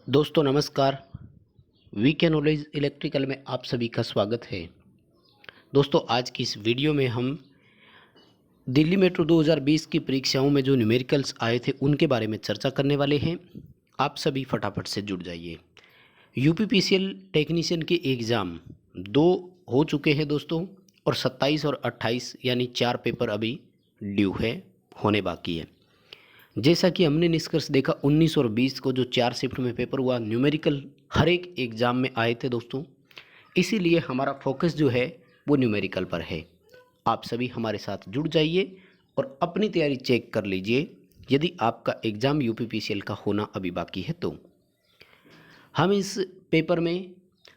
दोस्तों नमस्कार। VK knowledge electrical में आप सभी का स्वागत है। दोस्तों आज की इस वीडियो में हम दिल्ली मेट्रो 2020 की परीक्षाओं में जो न्यूमेरिकल्स आए थे उनके बारे में चर्चा करने वाले हैं। आप सभी फटाफट से जुड़ जाइए। यूपीपीसीएल टेक्नीशियन के एग्ज़ाम 2 हो चुके हैं दोस्तों, और 27 और 28 यानी 4 पेपर अभी ड्यू है, होने बाकी है। जैसा कि हमने निष्कर्ष देखा 19 और 20 को जो 4 शिफ्ट में पेपर हुआ, न्यूमेरिकल हर एक एग्ज़ाम में आए थे दोस्तों। इसीलिए हमारा फोकस जो है वो न्यूमेरिकल पर है। आप सभी हमारे साथ जुड़ जाइए और अपनी तैयारी चेक कर लीजिए। यदि आपका एग्ज़ाम यूपीपीसीएल का होना अभी बाकी है तो हम इस पेपर में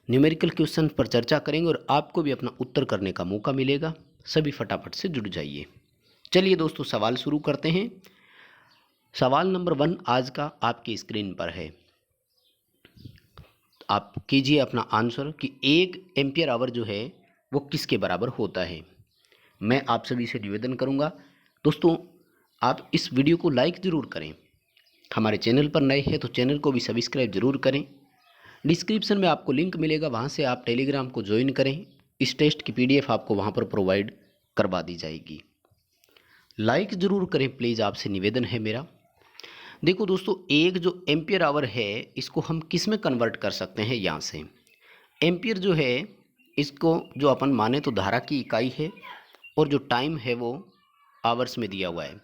न्यूमेरिकल क्वेश्चन पर चर्चा करेंगे और आपको भी अपना उत्तर करने का मौका मिलेगा। सभी फटाफट से जुड़ जाइए। चलिए दोस्तों सवाल शुरू करते हैं। सवाल नंबर 1 आज का आपकी स्क्रीन पर है। आप कीजिए अपना आंसर कि 1 एम्पियर आवर जो है वो किसके बराबर होता है। मैं आप सभी से निवेदन करूंगा दोस्तों, आप इस वीडियो को लाइक ज़रूर करें। हमारे चैनल पर नए हैं तो चैनल को भी सब्सक्राइब ज़रूर करें। डिस्क्रिप्शन में आपको लिंक मिलेगा, वहां से आप टेलीग्राम को ज्वाइन करें। इस टेस्ट की PDF आपको वहां पर प्रोवाइड करवा दी जाएगी। लाइक ज़रूर करें प्लीज़, आपसे निवेदन है मेरा। देखो दोस्तों, एक जो एम्पियर आवर है इसको हम किस में कन्वर्ट कर सकते हैं। यहाँ से एम्पियर जो है इसको जो अपन माने तो धारा की इकाई है, और जो टाइम है वो आवर्स में दिया हुआ है,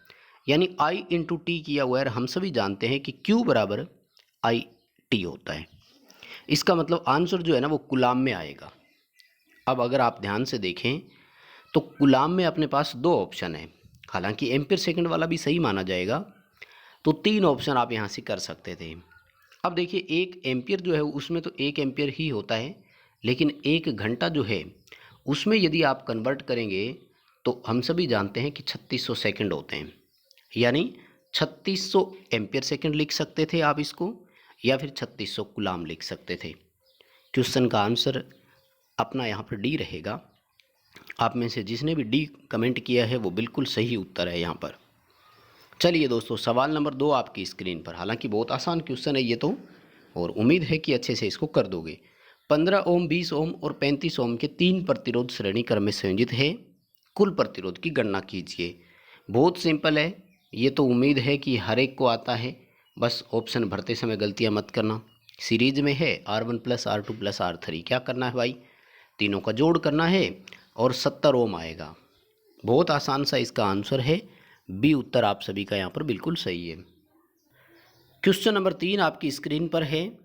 यानी I इंटू टी किया हुआ है। हम सभी जानते हैं कि Q बराबर IT होता है। इसका मतलब आंसर जो है ना वो कुलाम में आएगा। अब अगर आप ध्यान से देखें तो कुलाम में अपने पास 2 ऑप्शन है, हालांकि एम्पियर सेकंड वाला भी सही माना जाएगा, तो 3 ऑप्शन आप यहाँ से कर सकते थे। अब देखिए 1 एम्पियर जो है उसमें तो 1 एम्पियर ही होता है, लेकिन 1 घंटा जो है उसमें यदि आप कन्वर्ट करेंगे तो हम सभी जानते हैं कि 3600 सेकंड होते हैं, यानी 3600 एम्पियर सेकंड लिख सकते थे आप इसको, या फिर 3600 कुलाम लिख सकते थे। क्वेश्चन का आंसर अपना यहाँ पर डी रहेगा। आप में से जिसने भी डी कमेंट किया है वो बिल्कुल सही उत्तर है यहाँ पर। चलिए दोस्तों सवाल नंबर 2 आपकी स्क्रीन पर। हालांकि बहुत आसान क्वेश्चन है ये तो, और उम्मीद है कि अच्छे से इसको कर दोगे। 15 ओम, 20 ओम और 35 ओम के 3 प्रतिरोध श्रेणी क्रम में संयोजित है। कुल प्रतिरोध की गणना कीजिए। बहुत सिंपल है ये तो, उम्मीद है कि हर एक को आता है। बस ऑप्शन भरते समय गलतियाँ मत करना। सीरीज में है R1 + R2 + R3। क्या करना है भाई, तीनों का जोड़ करना है और 70 ओम आएगा। बहुत आसान सा इसका आंसर है बी उत्तर आप सभी का यहाँ पर बिल्कुल सही है। क्वेश्चन नंबर 3 आपकी स्क्रीन पर है।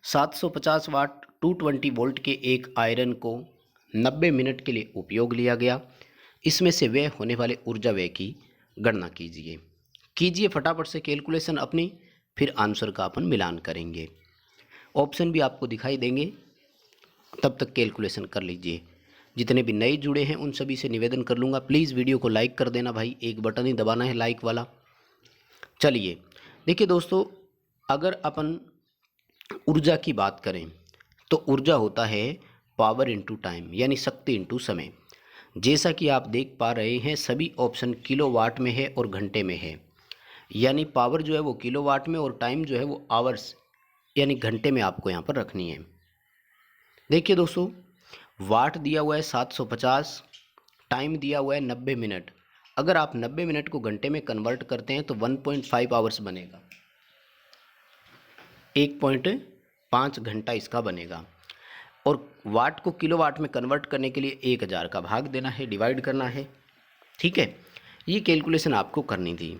750 वाट 220 वोल्ट के एक आयरन को 90 मिनट के लिए उपयोग लिया गया। इसमें से व्यय होने वाले ऊर्जा व्यय की गणना कीजिए फटाफट से कैलकुलेशन अपनी, फिर आंसर का अपन मिलान करेंगे। ऑप्शन भी आपको दिखाई देंगे, तब तक कैलकुलेशन कर लीजिए। जितने भी नए जुड़े हैं उन सभी से निवेदन कर लूँगा, प्लीज़ वीडियो को लाइक कर देना भाई, एक बटन ही दबाना है लाइक वाला। चलिए देखिए दोस्तों, अगर अपन ऊर्जा की बात करें तो ऊर्जा होता है पावर इनटू टाइम, यानी शक्ति इनटू समय। जैसा कि आप देख पा रहे हैं सभी ऑप्शन किलोवाट में है और घंटे में है, यानी पावर जो है वो किलोवाट में और टाइम जो है वो आवर्स यानी घंटे में आपको यहाँ पर रखनी है। देखिए दोस्तों, वाट दिया हुआ है 750, टाइम दिया हुआ है 90 मिनट। अगर आप 90 मिनट को घंटे में कन्वर्ट करते हैं तो 1.5 आवर्स बनेगा, 1.5 घंटा इसका बनेगा। और वाट को किलोवाट में कन्वर्ट करने के लिए 1000 का भाग देना है, डिवाइड करना है। ठीक है, ये कैलकुलेशन आपको करनी थी।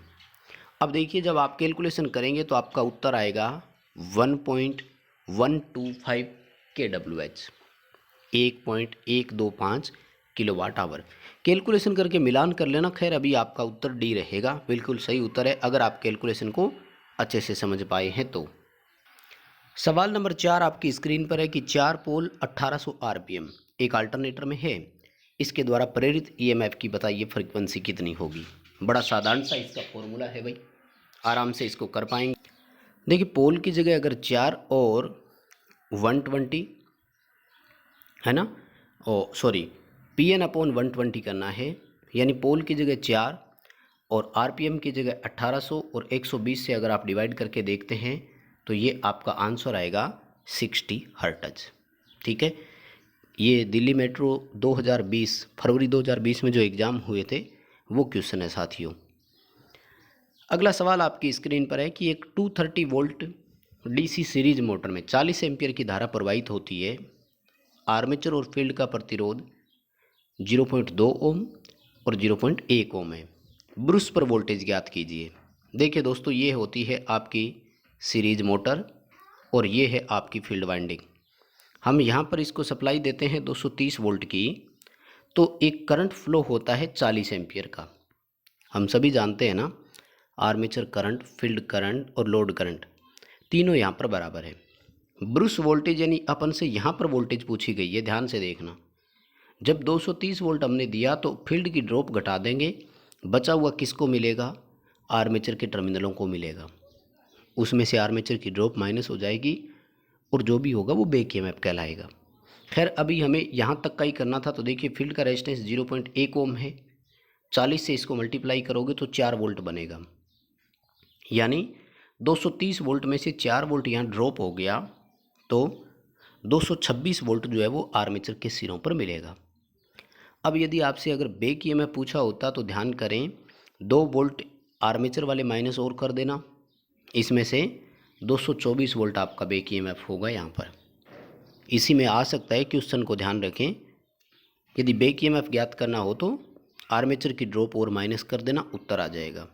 अब देखिए जब आप कैलकुलेशन करेंगे तो आपका उत्तर आएगा 1.125 kWh, 1.125 किलोवाट आवर। कैलकुलेशन करके मिलान कर लेना। खैर अभी आपका उत्तर डी रहेगा, बिल्कुल सही उत्तर है अगर आप कैलकुलेशन को अच्छे से समझ पाए हैं तो। सवाल नंबर 4 आपकी स्क्रीन पर है कि 4 पोल 1800 RPM एक अल्टरनेटर में है। इसके द्वारा प्रेरित EMF की बताइए फ्रीक्वेंसी कितनी होगी। बड़ा साधारण सा इसका फॉर्मूला है भाई, आराम से इसको कर पाएंगे। देखिए पोल की जगह अगर 4 और 120 है ना, ओ सॉरी PN/120 करना है, यानी पोल की जगह 4 और RPM की जगह 1800 और 120 से अगर आप डिवाइड करके देखते हैं तो ये आपका आंसर आएगा 60 हर्ट्ज। ठीक है, ये दिल्ली मेट्रो 2020 फरवरी 2020 में जो एग्ज़ाम हुए थे वो क्वेश्चन है साथियों। अगला सवाल आपकी स्क्रीन पर है कि एक 230 वोल्ट डीसी सीरीज मोटर में 40 एम्पियर की धारा प्रवाहित होती है। आर्मेचर और फील्ड का प्रतिरोध 0.2 ओम और 0.1 ओम है। ब्रूस पर वोल्टेज ज्ञात कीजिए। देखिए दोस्तों, ये होती है आपकी सीरीज मोटर और ये है आपकी फील्ड वाइंडिंग। हम यहाँ पर इसको सप्लाई देते हैं 230 वोल्ट की, तो एक करंट फ्लो होता है 40 एम्पियर का। हम सभी जानते हैं ना, आर्मेचर करंट, फील्ड करंट और लोड करंट तीनों यहाँ पर बराबर है। ब्रूस वोल्टेज यानी अपन से यहाँ पर वोल्टेज पूछी गई है, ध्यान से देखना। जब 230 वोल्ट हमने दिया तो फील्ड की ड्रॉप घटा देंगे, बचा हुआ किसको मिलेगा? आर्मेचर के टर्मिनलों को मिलेगा। उसमें से आर्मेचर की ड्रॉप माइनस हो जाएगी और जो भी होगा वो बैक ईएमएफ कहलाएगा। खैर, अभी हमें यहाँ तक का ही करना था। तो देखिए, फील्ड का रेजिस्टेंस 0.1 ओम है, 40 से इसको मल्टीप्लाई करोगे तो 4 वोल्ट बनेगा। यानी 230 वोल्ट में से 4 वोल्ट यहाँ ड्रॉप हो गया, तो 226 वोल्ट जो है वो आर्मेचर के सिरों पर मिलेगा। अब यदि आपसे अगर बैक ईएमएफ पूछा होता तो ध्यान करें, 2 वोल्ट आर्मेचर वाले माइनस और कर देना, इसमें से 224 वोल्ट आपका बैक ईएमएफ होगा यहाँ पर। इसी में आ सकता है, क्वेश्चन को ध्यान रखें। यदि बैक ईएमएफ ज्ञात करना हो तो आर्मेचर की ड्रॉप और माइनस कर देना, उत्तर आ जाएगा।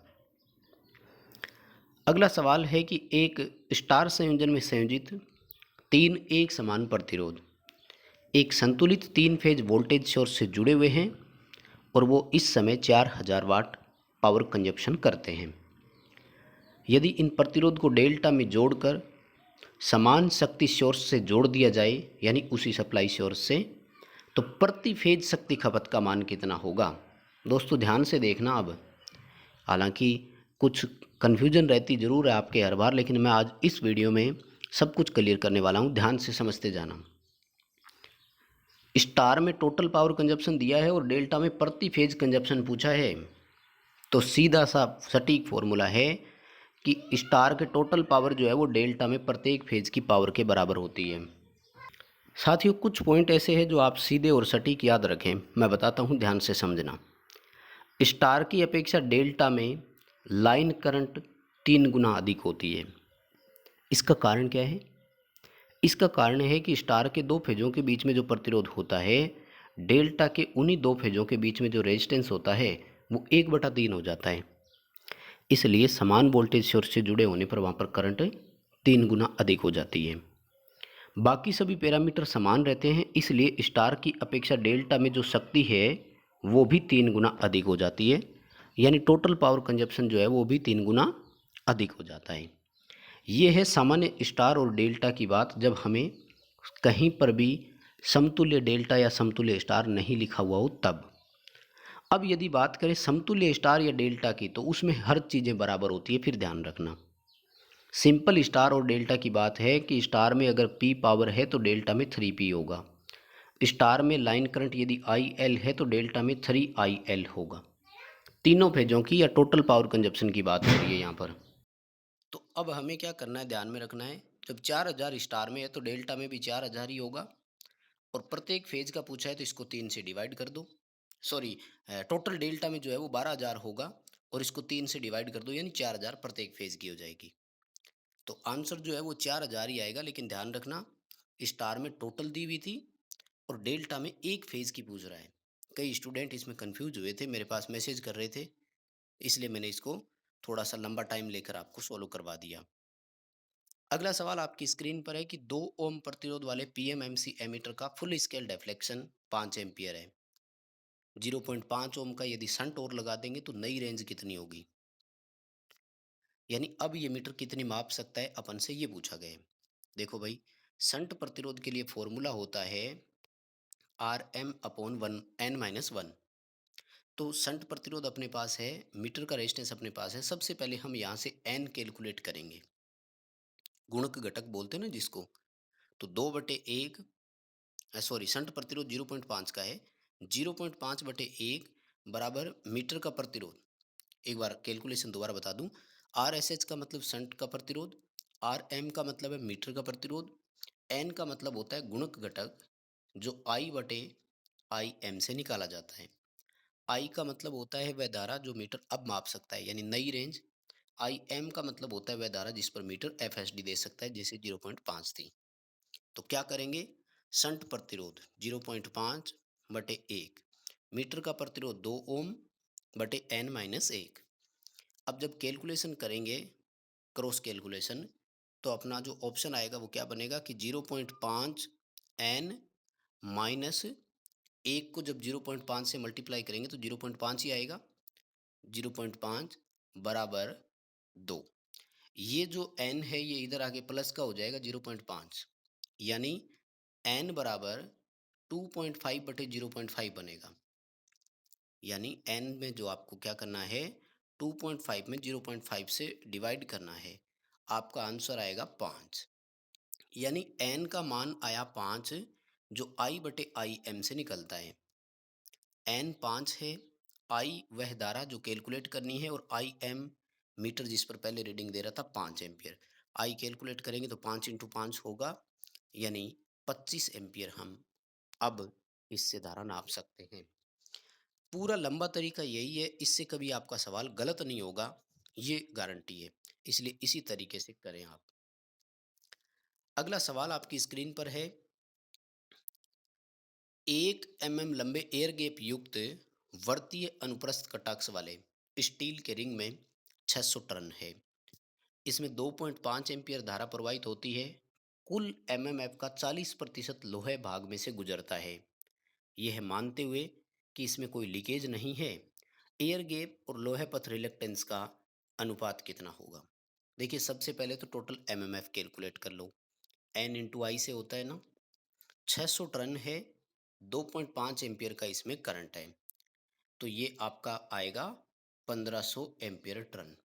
अगला सवाल है कि एक स्टार संयोजन में संयोजित 3 एक समान प्रतिरोध एक संतुलित 3 फेज वोल्टेज सोर्स से जुड़े हुए हैं और वो इस समय 4000 वाट पावर कंजप्शन करते हैं। यदि इन प्रतिरोध को डेल्टा में जोड़कर समान शक्ति सोर्स से जोड़ दिया जाए, यानी उसी सप्लाई सोर्स से, तो प्रति फेज शक्ति खपत का मान कितना होगा? दोस्तों ध्यान से देखना। अब हालांकि कुछ कन्फ्यूजन रहती ज़रूर है आपके हर बार, लेकिन मैं आज इस वीडियो में सब कुछ क्लियर करने वाला हूँ, ध्यान से समझते जाना। स्टार में टोटल पावर कंजप्शन दिया है और डेल्टा में प्रति फेज कंजप्शन पूछा है, तो सीधा सा सटीक फॉर्मूला है कि स्टार के टोटल पावर जो है वो डेल्टा में प्रत्येक फेज की पावर के बराबर होती है। साथियों, कुछ पॉइंट ऐसे हैं जो आप सीधे और सटीक याद रखें, मैं बताता हूँ, ध्यान से समझना। स्टार की अपेक्षा डेल्टा में लाइन करंट 3 गुना अधिक होती है। इसका कारण क्या है? इसका कारण है कि स्टार के 2 फेजों के बीच में जो प्रतिरोध होता है, डेल्टा के उन्हीं 2 फेजों के बीच में जो रेजिस्टेंस होता है वो 1/3 हो जाता है। इसलिए समान वोल्टेज सोर्स से जुड़े होने पर वहाँ पर करंट 3 गुना अधिक हो जाती है। बाकी सभी पैरामीटर समान रहते हैं, इसलिए स्टार की अपेक्षा डेल्टा में जो शक्ति है वो भी 3 गुना अधिक हो जाती है, यानी टोटल पावर कंजप्शन जो है वो भी 3 गुना अधिक हो जाता है। ये है सामान्य स्टार और डेल्टा की बात, जब हमें कहीं पर भी समतुल्य डेल्टा या समतुल्य स्टार नहीं लिखा हुआ हो तब। अब यदि बात करें समतुल्य स्टार या डेल्टा की, तो उसमें हर चीज़ें बराबर होती है, फिर ध्यान रखना। सिंपल स्टार और डेल्टा की बात है कि स्टार में अगर P पावर है तो डेल्टा में 3P होगा। स्टार में लाइन करंट यदि IL है तो डेल्टा में 3IL होगा। तीनों फेजों की या टोटल पावर कंजप्शन की बात हो रही है यहाँ पर। तो अब हमें क्या करना है, ध्यान में रखना है। जब 4000 स्टार में है तो डेल्टा में भी 4000 ही होगा, और प्रत्येक फेज का पूछा है तो इसको 3 से डिवाइड कर दो। सॉरी, टोटल डेल्टा में जो है वो 12000 होगा और इसको 3 से डिवाइड कर दो, यानी 4000 प्रत्येक फेज की हो जाएगी। तो आंसर जो है वो 4000 ही आएगा। लेकिन ध्यान रखना, स्टार में टोटल दी हुई थी और डेल्टा में एक फेज की पूछ रहा है। कई स्टूडेंट इसमें कंफ्यूज हुए थे, मेरे पास मैसेज कर रहे थे, इसलिए मैंने इसको थोड़ा सा लंबा टाइम लेकर आपको सॉल्व करवा दिया। अगला सवाल आपकी स्क्रीन पर है कि 2 ओम प्रतिरोध वाले पीएमएमसी एमीटर का फुल स्केल डिफ्लेक्शन 5 एम्पियर है। 0.5 ओम का यदि शंट और लगा देंगे तो नई रेंज कितनी होगी? यानी अब ये मीटर कितनी माप सकता है, अपन से ये पूछा गया है। देखो भाई, शंट प्रतिरोध के लिए फॉर्मूला होता है RM/1 तो शंट प्रतिरोध अपने पास है, मीटर का रेजिस्टेंस अपने पास है। सबसे पहले हम यहाँ से n कैलकुलेट करेंगे, गुणक घटक बोलते हैं ना जिसको। तो 2/1, सॉरी, शंट प्रतिरोध 0.5 का है, 0.5/1 बराबर मीटर का प्रतिरोध। एक बार कैलकुलेशन दोबारा बता दूं, RSH का मतलब शंट का प्रतिरोध, आर एम का मतलब है मीटर का प्रतिरोध, एन का मतलब होता है गुणक घटक जो आई बटे आई एम से निकाला जाता है। आई का मतलब होता है वह धारा जो मीटर अब माप सकता है यानी नई रेंज। आई एम का मतलब होता है वह धारा जिस पर मीटर एफ एस डी दे सकता है, जैसे 0.5 थी। तो क्या करेंगे, संट प्रतिरोध 0.5 बटे एक, मीटर का प्रतिरोध 2 ओम बटे एन माइनस एक। अब जब कैलकुलेशन करेंगे, क्रॉस कैलकुलेशन, तो अपना जो ऑप्शन आएगा वो क्या बनेगा कि 0.5 एन माइनस एक को जब 0.5 से मल्टीप्लाई करेंगे तो 0.5 ही आएगा। 0.5 बराबर 2। ये जो n है ये इधर आके प्लस का हो जाएगा 0.5, यानी n बराबर 2.5 बटे 0.5 बनेगा। यानी n में जो आपको क्या करना है, 2.5 में 0.5 से डिवाइड करना है, आपका आंसर आएगा 5। यानी n का मान आया 5, जो i बटे आई एम से निकलता है। n 5 है, i वह धारा जो कैलकुलेट करनी है, और आई एम मीटर जिस पर पहले रीडिंग दे रहा था 5 एम्पियर। i कैलकुलेट करेंगे तो 5 इंटू 5 होगा, यानी 25 एम्पियर हम अब इससे धारा नाप सकते हैं। पूरा लंबा तरीका यही है, इससे कभी आपका सवाल गलत नहीं होगा, ये गारंटी है। इसलिए इसी तरीके से करें आप। अगला सवाल आपकी स्क्रीन पर है, 1 mm लंबे एयर गैप युक्त वर्तीय अनुप्रस्थ कटाक्ष वाले स्टील के रिंग में 600 टन है। इसमें 2.5 एम्पियर धारा प्रवाहित होती है। कुल एमएमएफ का 40% लोहे भाग में से गुजरता है। यह मानते हुए कि इसमें कोई लीकेज नहीं है, एयर गैप और लोहे पथ रिलेक्टेंस का अनुपात कितना होगा। देखिए, सबसे पहले तो टोटल एमएमएफ कैलकुलेट कर लो। एन इंटू आई से होता है ना, 600 टन है, 2.5 एम्पियर का इसमें करंट है, तो ये आपका आएगा 1500 एम्पियर टन।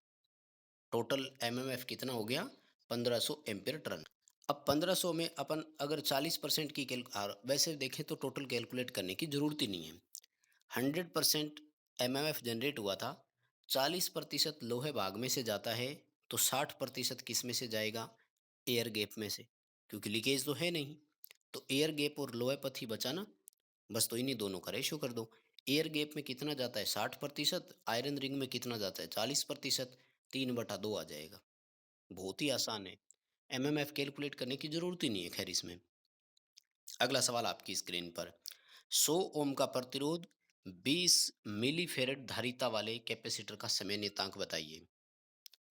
टोटल एमएमएफ कितना हो गया, 1500 एम्पियर टन। अब 1500 में अपन अगर 40% की वैसे देखें तो टोटल कैलकुलेट करने की जरूरत ही नहीं है। 100% एमएमएफ जनरेट हुआ था, 40% लोहे भाग में से जाता है, तो 60% किस में से जाएगा, एयर गैप में से, क्योंकि लीकेज तो है नहीं। तो एयर गैप और लोहे पथ ही बचा ना, बस तो इन्हीं दोनों का रेशो कर दो। एयर गैप में कितना जाता है 60%, आयरन रिंग में कितना जाता है 40%, 3/2 आ जाएगा। बहुत ही आसान है, एमएमएफ कैलकुलेट करने की जरूरत ही नहीं है खैर इसमें। अगला सवाल आपकी स्क्रीन पर, 100 ओम का प्रतिरोध 20 मिली फेरेड धारिता वाले कैपेसिटर का समय नियतांक बताइए।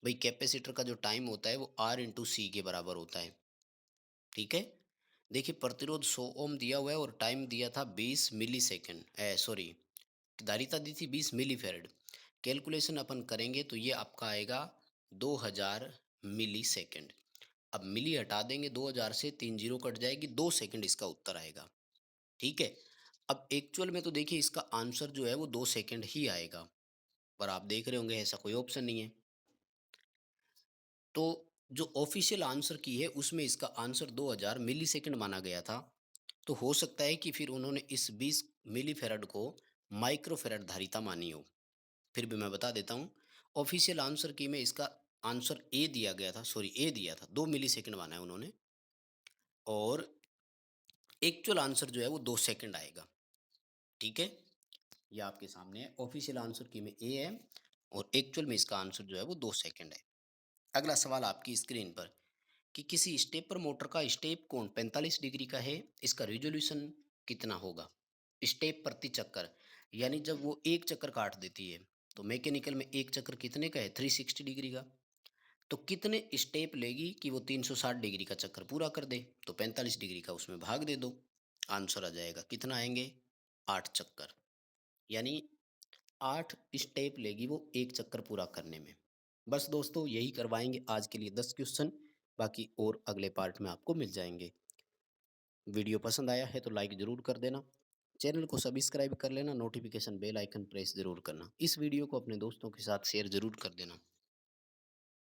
भाई, कैपेसिटर का जो टाइम होता है वो आर इंटू सी के बराबर होता है। ठीक है, देखिए प्रतिरोध 100 ओम दिया हुआ है और टाइम दिया था 20 मिली सेकेंड, सॉरी, धारिता दी थी 20 मिली फेरेड। कैलकुलेशन अपन करेंगे तो ये आपका आएगा 2000 मिली सेकेंड। अब मिली हटा देंगे 2000 से, 3 जीरो कट जाएगी, 2 सेकंड इसका उत्तर आएगा। ठीक है, अब एक्चुअल में तो देखिए इसका आंसर जो है वो 2 सेकंड ही आएगा, पर आप देख रहे होंगे ऐसा कोई ऑप्शन नहीं है। तो जो ऑफिशियल आंसर की है उसमें इसका आंसर 2000 मिली सेकंड माना गया था। तो हो सकता है कि फिर उन्होंने इस 20 मिली फेरड को माइक्रो फेरड धारिता मानी हो। फिर भी मैं बता देता हूँ, ऑफिशियल आंसर की में इसका आंसर ए दिया गया था, सॉरी ए दिया था, 2 मिली सेकंड माना है उन्होंने, और एक्चुअल आंसर जो है वो 2 सेकंड आएगा। ठीक है, ये आपके सामने है, ऑफिशियल आंसर की में ए है और एक्चुअल में इसका आंसर जो है वो 2 सेकंड है। अगला सवाल आपकी स्क्रीन पर, कि किसी स्टेपर मोटर का स्टेप कोण 45 डिग्री का है, इसका रिजोल्यूशन कितना होगा। स्टेप प्रति चक्कर, यानी जब वो एक चक्कर काट देती है, तो मैकेनिकल में एक चक्कर कितने का है, 360 डिग्री का। तो कितने स्टेप लेगी कि वो 360 डिग्री का चक्कर पूरा कर दे, तो 45 डिग्री का उसमें भाग दे दो, आंसर आ जाएगा। कितना आएंगे, 8 चक्कर, यानी 8 स्टेप लेगी वो एक चक्कर पूरा करने में। बस दोस्तों, यही करवाएंगे आज के लिए 10 क्वेश्चन, बाकी और अगले पार्ट में आपको मिल जाएंगे। वीडियो पसंद आया है तो लाइक ज़रूर कर देना, चैनल को सब्सक्राइब कर लेना, नोटिफिकेशन बेल आइकन प्रेस ज़रूर करना, इस वीडियो को अपने दोस्तों के साथ शेयर ज़रूर कर देना।